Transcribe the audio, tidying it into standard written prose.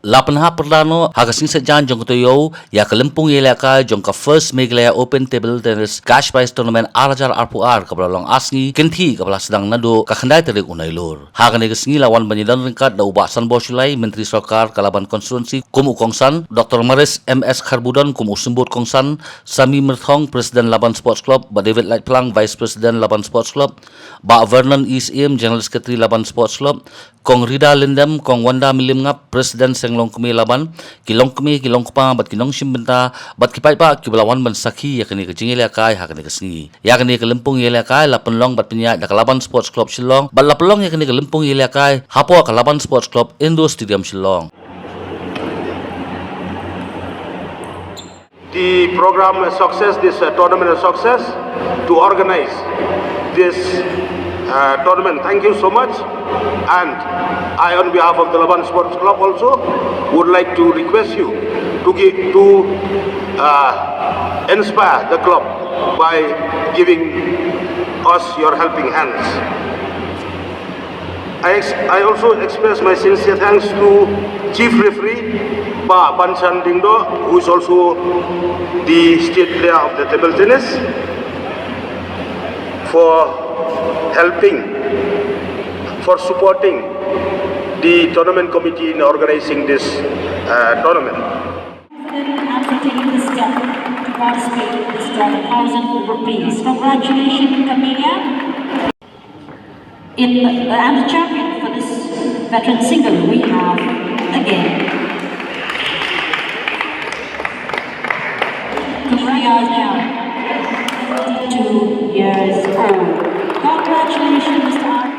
Lapanha Perlano hagasing sajan jong toyo ya kelempung yelaka jong ka first Meghalaya Open Table Tennis Cash Prize Tournament arajar arpuar kabla long asngi kenti kabla sedang nado ka khandai terik unailur. Hagane kesengi lawan banyidan ringkat da ubasan bosulai Menteri Sokar Kalaban Konstituensi kum ukongsan Dr. Maris MS Kharbudon kum usumbut kongsan Sami Merthong Presiden Laban Sports Club ba David Light Plang Vice President Laban Sports Club ba Vernon East Im General Secretary Laban Sports Club Kong Rida Lindam, Kong Wanda Milim Ngap, Presiden Senglong Kumi Laban, Kilong Kumi, Kilong Kupang, Bat Kilong Simbenta, Bat Kipai Pa, Kibalawan Ban Saki, Yakini Kejing Ilakai, Hakani Kesengi. Yakini Kelempung Ilakai, Lapenlong Bat Penyak, Dakalaban Sports Club Shillong, Bat Lapelong Yakini Kelempung Ilakai, Hapo Kalaban Sports Club, Indo Stadium Shillong. The program a success, this tournament a success to organize this tournament. Thank you so much. And I, on behalf of the Laban Sports Club, also would like to request you to inspire the club by giving us your helping hands. I also express my sincere thanks to Chief Referee Pak Banchan Dingdo, who is also the state player of the table tennis, for helping, for supporting the tournament committee in organizing this tournament. And for taking the step to participate in this 1,000 rupees. Congratulations, Camellia. And the champion for this veteran single we have again. We are now 22 years old. Congratulations, Mr.